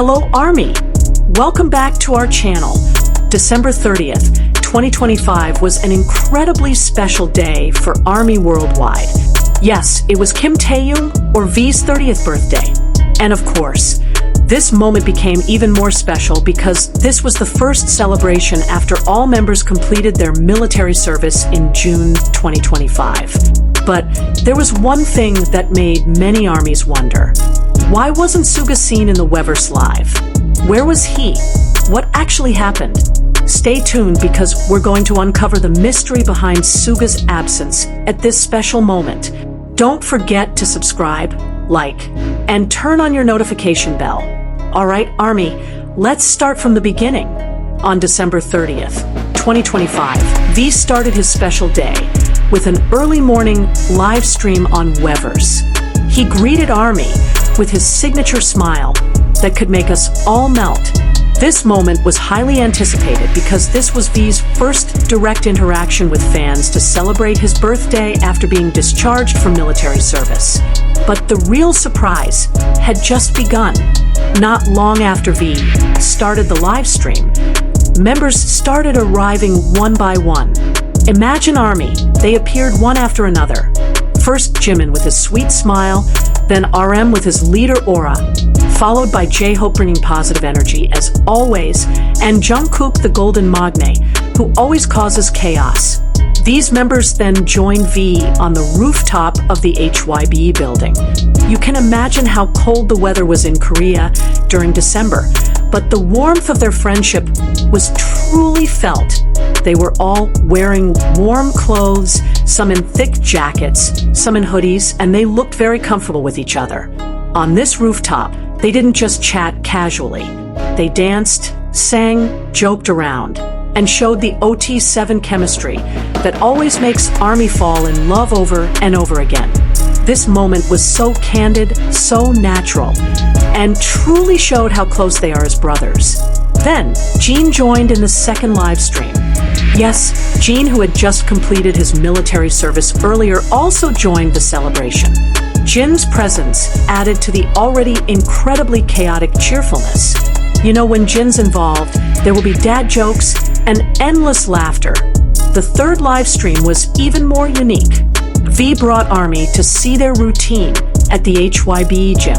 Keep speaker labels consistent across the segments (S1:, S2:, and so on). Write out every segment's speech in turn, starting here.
S1: Hello Army! Welcome back to our channel. December 30th, 2025 was an incredibly special day for ARMY worldwide. Yes, it was Kim Taehyung or V's 30th birthday. And of course, this moment became even more special because this was the first celebration after all members completed their military service in June 2025. But there was one thing that made many armies wonder. Why wasn't Suga seen in the Weverse live? Where was he? What actually happened? Stay tuned because we're going to uncover the mystery behind Suga's absence at this special moment. Don't forget to subscribe, like, and turn on your notification bell. Alright, Army, let's start from the beginning. On December 30th, 2025, V started his special day with an early morning live stream on Weverse. He greeted ARMY with his signature smile that could make us all melt. This moment was highly anticipated because this was V's first direct interaction with fans to celebrate his birthday after being discharged from military service. But the real surprise had just begun. Not long after V started the live stream, members started arriving one by one. Imagine ARMY, they appeared one after another. First Jimin with his sweet smile, then RM with his leader aura, followed by J-Hope bringing positive energy as always, and Jungkook the golden magne, who always causes chaos. These members then joined V on the rooftop of the HYBE building. You can imagine how cold the weather was in Korea during December, but the warmth of their friendship was truly felt. They were all wearing warm clothes, some in thick jackets, some in hoodies, and they looked very comfortable with each other. On this rooftop, they didn't just chat casually. They danced, sang, joked around, and showed the OT7 chemistry that always makes ARMY fall in love over and over again. This moment was so candid, so natural, and truly showed how close they are as brothers. Then, Jin joined in the second live stream. Yes, Jin, who had just completed his military service earlier, also joined the celebration. Jin's presence added to the already incredibly chaotic cheerfulness. You know, when Jin's involved, there will be dad jokes and endless laughter. The third live stream was even more unique. V brought ARMY to see their routine at the HYBE gym.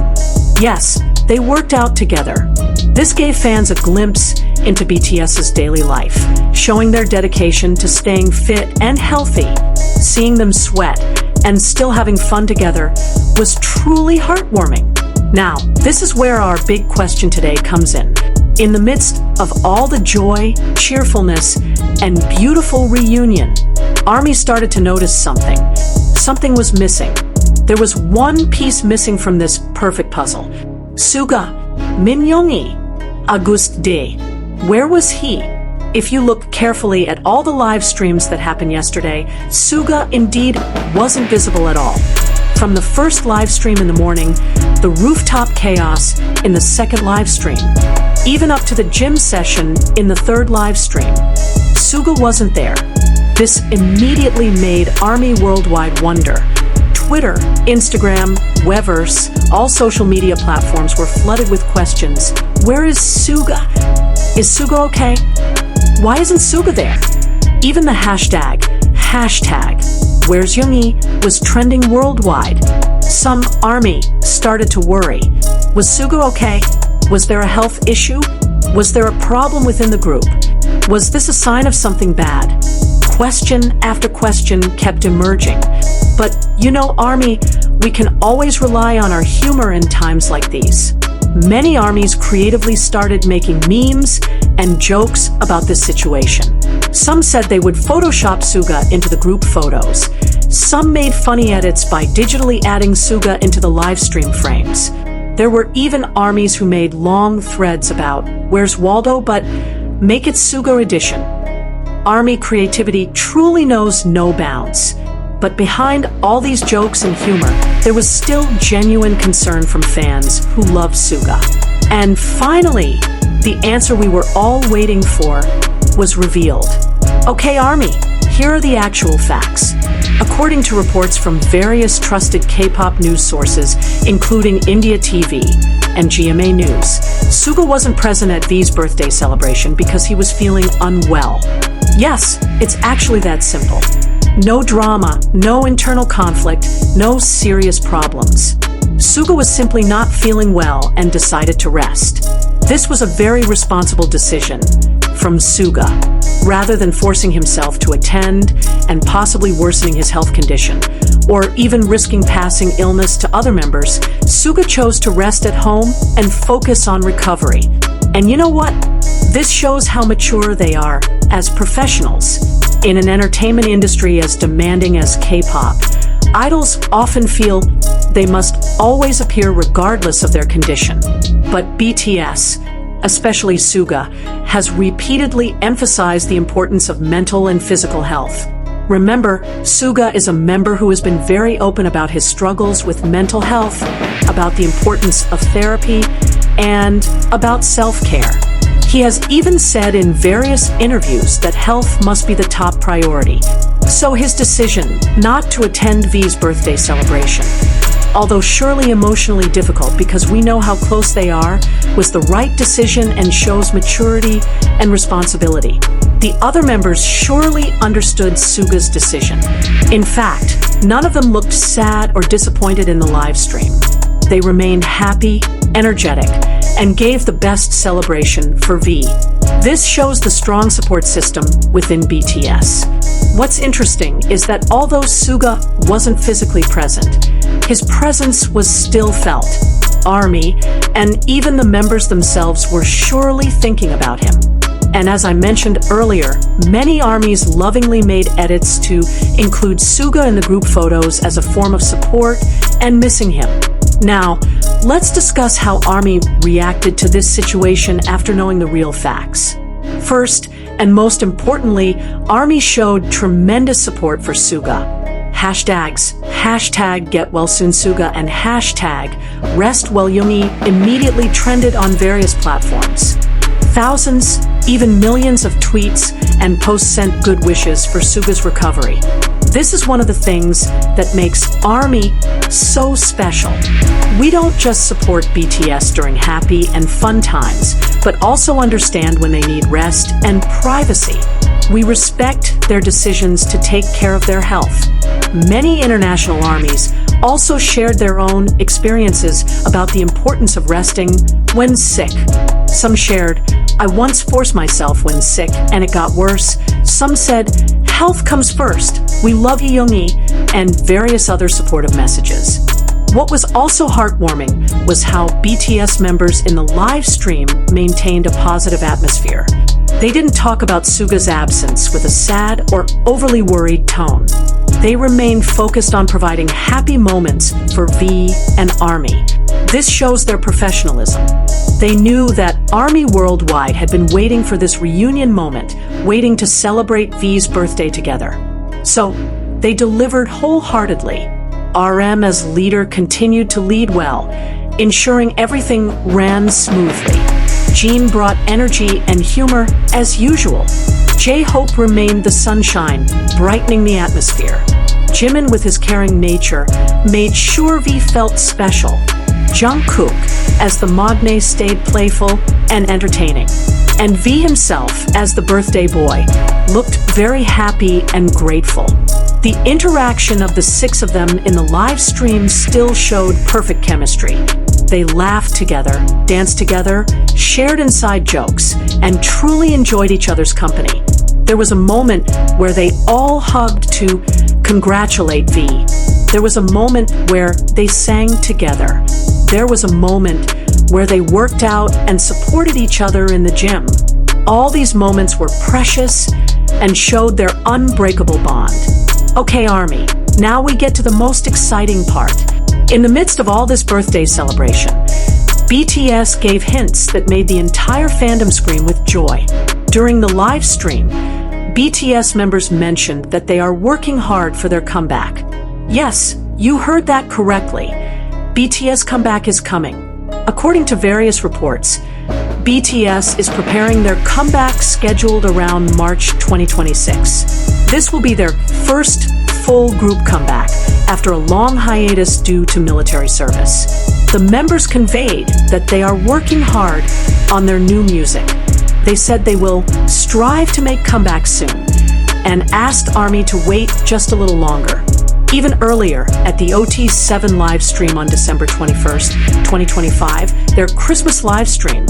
S1: Yes, they worked out together. This gave fans a glimpse into BTS's daily life, showing their dedication to staying fit and healthy. Seeing them sweat and still having fun together was truly heartwarming. Now, this is where our big question today comes in. In the midst of all the joy, cheerfulness, and beautiful reunion, ARMY started to notice something. Something was missing. There was one piece missing from this perfect puzzle. Suga, Minyoungi, August Day. Where was he? If you look carefully at all the live streams that happened yesterday, Suga indeed wasn't visible at all. From the first live stream in the morning, the rooftop chaos in the second live stream, even up to the gym session in the third live stream, Suga wasn't there. This immediately made ARMY worldwide wonder. Twitter, Instagram, Weverse, all social media platforms were flooded with questions. Where is Suga? Is Suga okay? Why isn't Suga there? Even the hashtag Where's Yoongi was trending worldwide. Some ARMY started to worry. Was Suga okay? Was there a health issue? Was there a problem within the group? Was this a sign of something bad? Question after question kept emerging. But you know, ARMY, we can always rely on our humor in times like these. Many armies creatively started making memes and jokes about this situation. Some said they would Photoshop Suga into the group photos. Some made funny edits by digitally adding Suga into the live stream frames. There were even armies who made long threads about where's Waldo, but make it Suga edition. ARMY creativity truly knows no bounds. But behind all these jokes and humor, there was still genuine concern from fans who loved Suga. And finally, the answer we were all waiting for was revealed. Okay, ARMY, here are the actual facts. According to reports from various trusted K-pop news sources, including India TV, and GMA News. Suga wasn't present at V's birthday celebration because he was feeling unwell. Yes, it's actually that simple. No drama, no internal conflict, no serious problems. Suga was simply not feeling well and decided to rest. This was a very responsible decision from Suga. Rather than forcing himself to attend and possibly worsening his health condition, or even risking passing illness to other members, Suga chose to rest at home and focus on recovery. And you know what? This shows how mature they are as professionals. In an entertainment industry as demanding as K-pop, idols often feel they must always appear regardless of their condition. But BTS, especially Suga, has repeatedly emphasized the importance of mental and physical health. Remember, Suga is a member who has been very open about his struggles with mental health, about the importance of therapy, and about self-care. He has even said in various interviews that health must be the top priority. So his decision not to attend V's birthday celebration, although surely emotionally difficult because we know how close they are, was the right decision and shows maturity and responsibility. The other members surely understood Suga's decision. In fact, none of them looked sad or disappointed in the live stream. They remained happy, energetic, and gave the best celebration for V. This shows the strong support system within BTS. What's interesting is that although Suga wasn't physically present, his presence was still felt. ARMY and even the members themselves were surely thinking about him. And as I mentioned earlier, many ARMYs lovingly made edits to include Suga in the group photos as a form of support and missing him. Now, let's discuss how ARMY reacted to this situation after knowing the real facts. First, and most importantly, ARMY showed tremendous support for Suga. Hashtags, #GetWellSoonSuga and #RestWellYoongi immediately trended on various platforms. Thousands, even millions of tweets and posts sent good wishes for Suga's recovery. This is one of the things that makes ARMY so special. We don't just support BTS during happy and fun times, but also understand when they need rest and privacy. We respect their decisions to take care of their health. Many international ARMYs also shared their own experiences about the importance of resting when sick. Some shared, "I once forced myself when sick and it got worse." Some said, "Health comes first. We love you, Yoongi," and various other supportive messages. What was also heartwarming was how BTS members in the live stream maintained a positive atmosphere. They didn't talk about Suga's absence with a sad or overly worried tone. They remained focused on providing happy moments for V and ARMY. This shows their professionalism. They knew that ARMY worldwide had been waiting for this reunion moment, waiting to celebrate V's birthday together. So, they delivered wholeheartedly. RM as leader continued to lead well, ensuring everything ran smoothly. Jin brought energy and humor as usual. J-Hope remained the sunshine, brightening the atmosphere. Jimin, with his caring nature, made sure V felt special. Jungkook, as the magne, stayed playful and entertaining. And V himself, as the birthday boy, looked very happy and grateful. The interaction of the six of them in the live stream still showed perfect chemistry. They laughed together, danced together, shared inside jokes, and truly enjoyed each other's company. There was a moment where they all hugged to congratulate V. There was a moment where they sang together. There was a moment where they worked out and supported each other in the gym. All these moments were precious and showed their unbreakable bond. Okay, ARMY, now we get to the most exciting part. In the midst of all this birthday celebration, BTS gave hints that made the entire fandom scream with joy. During the live stream, BTS members mentioned that they are working hard for their comeback. Yes, you heard that correctly. BTS comeback is coming. According to various reports, BTS is preparing their comeback scheduled around March 2026. This will be their first full group comeback after a long hiatus due to military service. The members conveyed that they are working hard on their new music. They said they will strive to make comebacks soon and asked ARMY to wait just a little longer. Even earlier, at the OT7 live stream on December 21st, 2025, their Christmas live stream,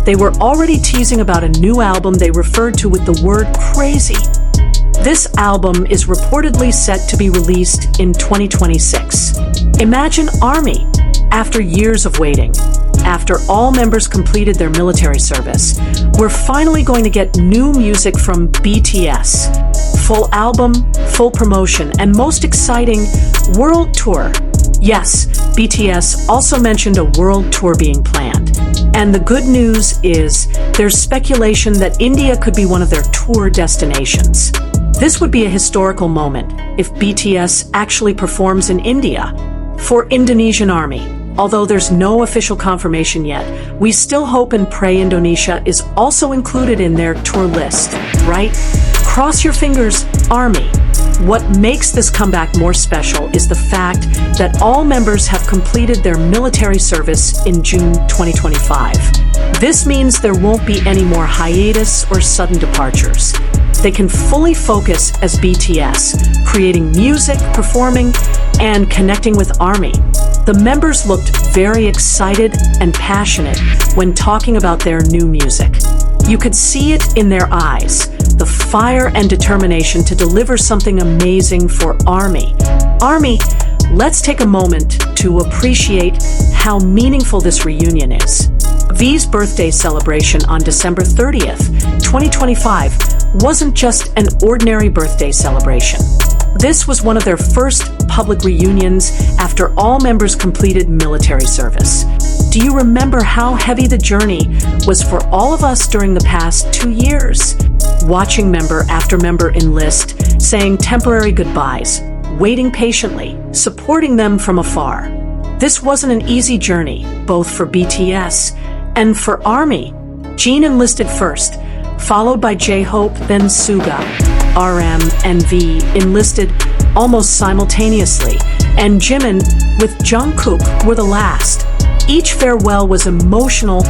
S1: they were already teasing about a new album they referred to with the word crazy. This album is reportedly set to be released in 2026. Imagine ARMY, after years of waiting, after all members completed their military service, we're finally going to get new music from BTS. Full album, full promotion, and most exciting, world tour. Yes, BTS also mentioned a world tour being planned. And the good news is there's speculation that India could be one of their tour destinations. This would be a historical moment if BTS actually performs in India. For Indonesian ARMY, although there's no official confirmation yet, we still hope and pray Indonesia is also included in their tour list, right? Cross your fingers, ARMY. What makes this comeback more special is the fact that all members have completed their military service in June 2025. This means there won't be any more hiatus or sudden departures. They can fully focus as BTS, creating music, performing, and connecting with ARMY. The members looked very excited and passionate when talking about their new music. You could see it in their eyes, the fire and determination to deliver something amazing for ARMY. ARMY, let's take a moment to appreciate how meaningful this reunion is. V's birthday celebration on December 30th, 2025 wasn't just an ordinary birthday celebration. This was one of their first public reunions after all members completed military service. Do you remember how heavy the journey was for all of us during the past 2 years? Watching member after member enlist, saying temporary goodbyes, waiting patiently, supporting them from afar. This wasn't an easy journey, both for BTS and for ARMY. Jin enlisted first, followed by J-Hope, then Suga. RM and V enlisted almost simultaneously, and Jimin with Jungkook were the last. Each farewell was emotional,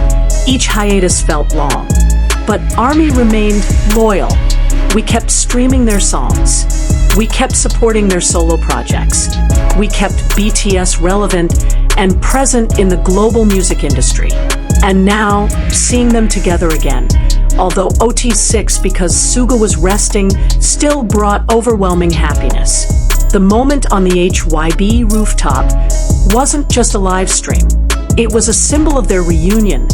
S1: each hiatus felt long. But ARMY remained loyal. We kept streaming their songs. We kept supporting their solo projects. We kept BTS relevant and present in the global music industry. And now, seeing them together again, although OT6 because Suga was resting still brought overwhelming happiness. The moment on the HYB rooftop wasn't just a live stream. It was a symbol of their reunion,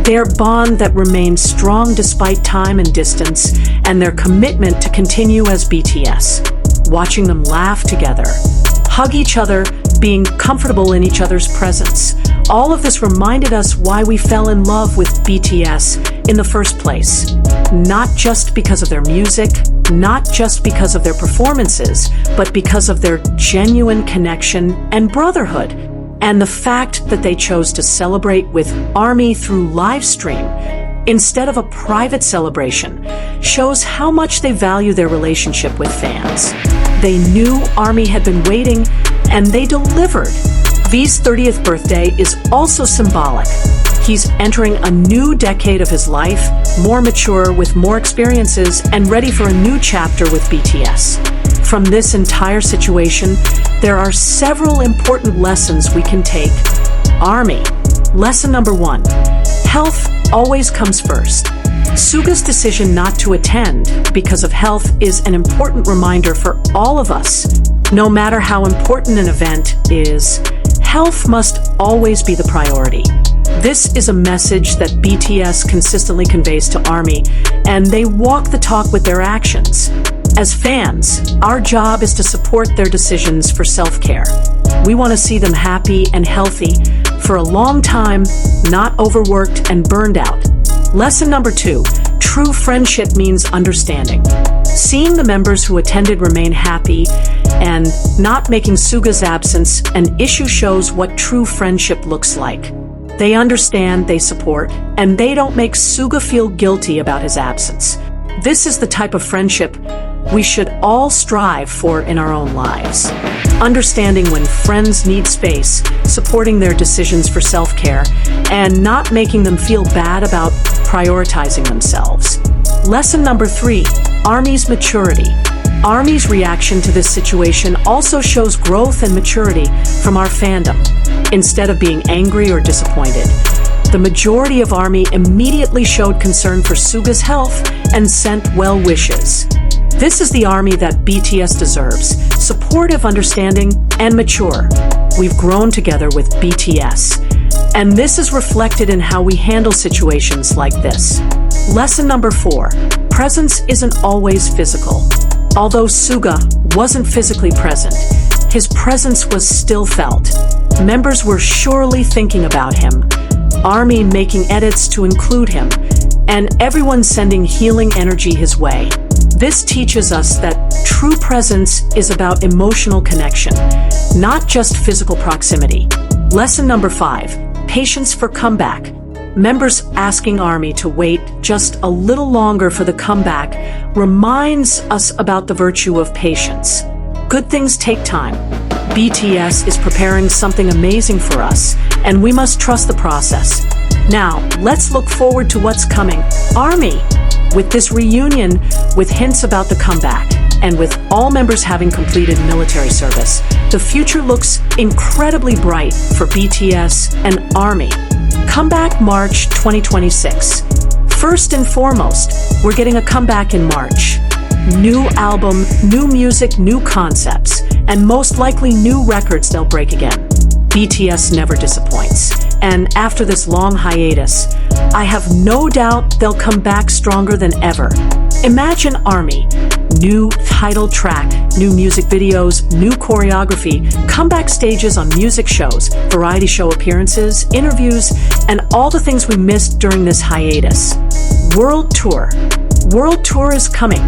S1: their bond that remained strong despite time and distance, and their commitment to continue as BTS. Watching them laugh together, hug each other, being comfortable in each other's presence. All of this reminded us why we fell in love with BTS in the first place. Not just because of their music, not just because of their performances, but because of their genuine connection and brotherhood. And the fact that they chose to celebrate with ARMY through live stream instead of a private celebration shows how much they value their relationship with fans. They knew ARMY had been waiting, and they delivered. V's 30th birthday is also symbolic. He's entering a new decade of his life, more mature, with more experiences, and ready for a new chapter with BTS. From this entire situation, there are several important lessons we can take. ARMY. Lesson number 1. Health always comes first. Suga's decision not to attend because of health is an important reminder for all of us. No matter how important an event is, health must always be the priority. This is a message that BTS consistently conveys to ARMY, and they walk the talk with their actions. As fans, our job is to support their decisions for self-care. We want to see them happy and healthy for a long time, not overworked and burned out. Lesson number 2. True friendship means understanding. Seeing the members who attended remain happy and not making Suga's absence an issue shows what true friendship looks like. They understand, they support, and they don't make Suga feel guilty about his absence. This is the type of friendship we should all strive for in our own lives. Understanding when friends need space, supporting their decisions for self-care, and not making them feel bad about prioritizing themselves. Lesson number 3, ARMY's maturity. ARMY's reaction to this situation also shows growth and maturity from our fandom. Instead of being angry or disappointed, the majority of ARMY immediately showed concern for Suga's health and sent well wishes. This is the ARMY that BTS deserves: supportive, understanding, and mature. We've grown together with BTS, and this is reflected in how we handle situations like this. Lesson number 4, presence isn't always physical. Although Suga wasn't physically present, his presence was still felt. Members were surely thinking about him, ARMY making edits to include him, and everyone sending healing energy his way. This teaches us that true presence is about emotional connection, not just physical proximity. Lesson number 5, patience for comeback. Members asking ARMY to wait just a little longer for the comeback reminds us about the virtue of patience. Good things take time. BTS is preparing something amazing for us, and we must trust the process. Now, let's look forward to what's coming. ARMY, with this reunion, with hints about the comeback, and with all members having completed military service, the future looks incredibly bright for BTS and ARMY. Comeback March 2026. First and foremost, we're getting a comeback in March. New album, new music, new concepts, and most likely new records they'll break again. BTS never disappoints. And after this long hiatus, I have no doubt they'll come back stronger than ever. Imagine ARMY, new title track, new music videos, new choreography, comeback stages on music shows, variety show appearances, interviews, and all the things we missed during this hiatus. World Tour. World Tour is coming.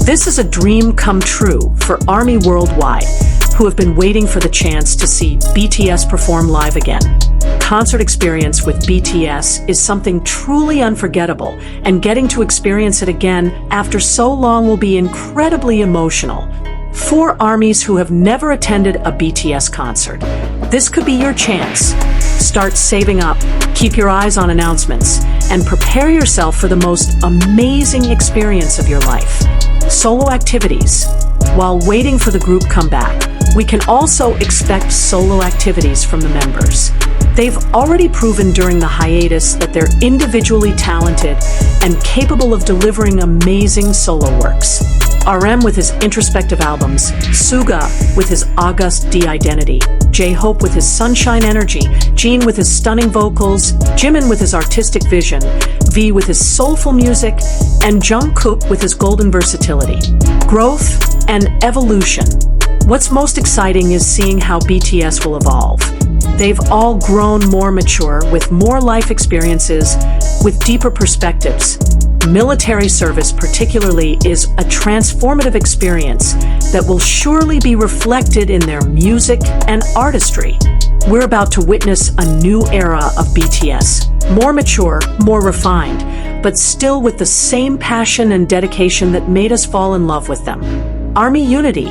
S1: This is a dream come true for ARMY worldwide, who have been waiting for the chance to see BTS perform live again. Concert experience with BTS is something truly unforgettable, and getting to experience it again after so long will be incredibly emotional. For ARMYs who have never attended a BTS concert, this could be your chance. Start saving up, keep your eyes on announcements, and prepare yourself for the most amazing experience of your life. Solo activities. While waiting for the group comeback, we can also expect solo activities from the members. They've already proven during the hiatus that they're individually talented and capable of delivering amazing solo works. RM with his introspective albums, Suga with his August D identity, J-Hope with his sunshine energy, Jin with his stunning vocals, Jimin with his artistic vision, V with his soulful music, and Jungkook with his golden versatility. Growth and evolution. What's most exciting is seeing how BTS will evolve. They've all grown more mature, with more life experiences, with deeper perspectives. Military service particularly is a transformative experience that will surely be reflected in their music and artistry. We're about to witness a new era of BTS, more mature, more refined, but still with the same passion and dedication that made us fall in love with them. ARMY unity.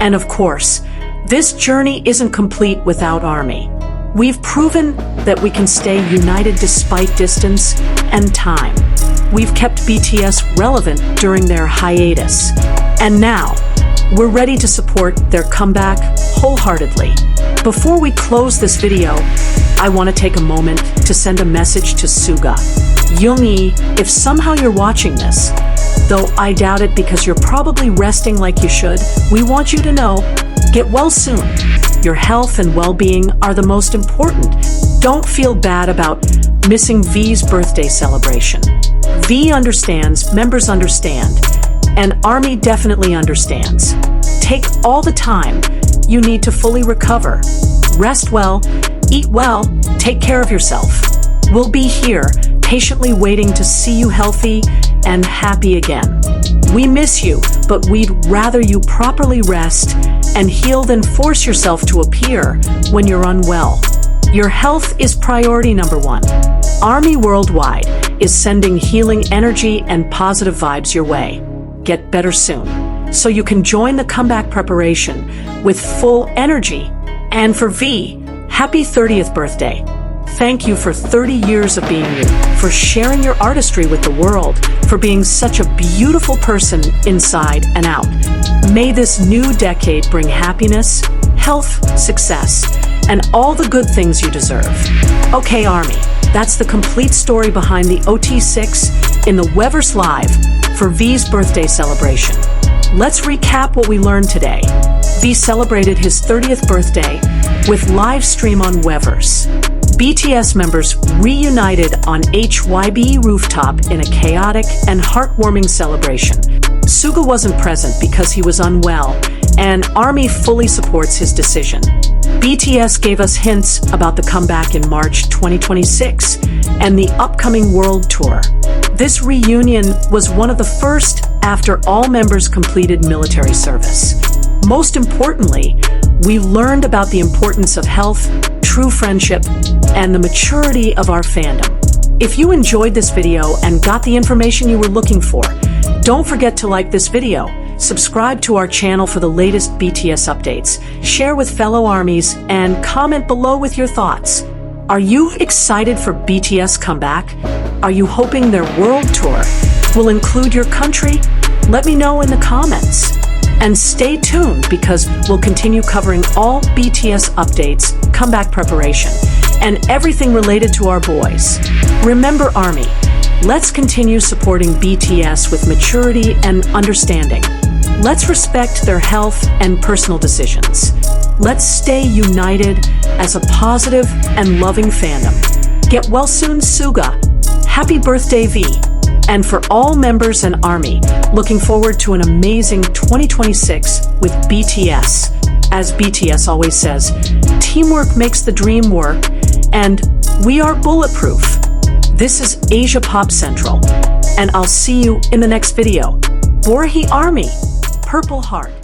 S1: And of course, this journey isn't complete without ARMY. We've proven that we can stay united despite distance and time. We've kept BTS relevant during their hiatus. And now, we're ready to support their comeback wholeheartedly. Before we close this video, I want to take a moment to send a message to Suga. Yoongi, if somehow you're watching this, though I doubt it because you're probably resting like you should, we want you to know, get well soon. Your health and well-being are the most important. Don't feel bad about missing V's birthday celebration. V understands, members understand, and ARMY definitely understands. Take all the time you need to fully recover. Rest well, eat well, take care of yourself. We'll be here, patiently waiting to see you healthy and happy again. We miss you, but we'd rather you properly rest and heal than force yourself to appear when you're unwell. Your health is priority number 1. ARMY Worldwide is sending healing energy and positive vibes your way. Get better soon. so you can join the comeback preparation with full energy. And for V, happy 30th birthday. Thank you for 30 years of being you, for sharing your artistry with the world, for being such a beautiful person inside and out. May this new decade bring happiness, health, success, and all the good things you deserve. Okay, Army, that's the complete story behind the OT6 in the Weverse Live for V's birthday celebration. Let's recap what we learned today. V celebrated his 30th birthday with live stream on Weverse. BTS members reunited on HYB rooftop in a chaotic and heartwarming celebration. Suga wasn't present because he was unwell, and ARMY fully supports his decision. BTS gave us hints about the comeback in March 2026 and the upcoming world tour. This reunion was one of the first after all members completed military service. Most importantly, we learned about the importance of health, true friendship, and the maturity of our fandom. If you enjoyed this video and got the information you were looking for, don't forget to like this video, subscribe to our channel for the latest BTS updates, share with fellow ARMYs, and comment below with your thoughts. Are you excited for BTS comeback? Are you hoping their world tour will include your country? Let me know in the comments. And stay tuned because we'll continue covering all BTS updates, comeback preparation, and everything related to our boys. Remember, ARMY, let's continue supporting BTS with maturity and understanding. Let's respect their health and personal decisions. Let's stay united as a positive and loving fandom. Get well soon, Suga. Happy birthday, V. And for all members and ARMY, looking forward to an amazing 2026 with BTS. As BTS always says, teamwork makes the dream work, and we are bulletproof. This is Asia Pop Central, and I'll see you in the next video. Borhi ARMY, Purple Heart.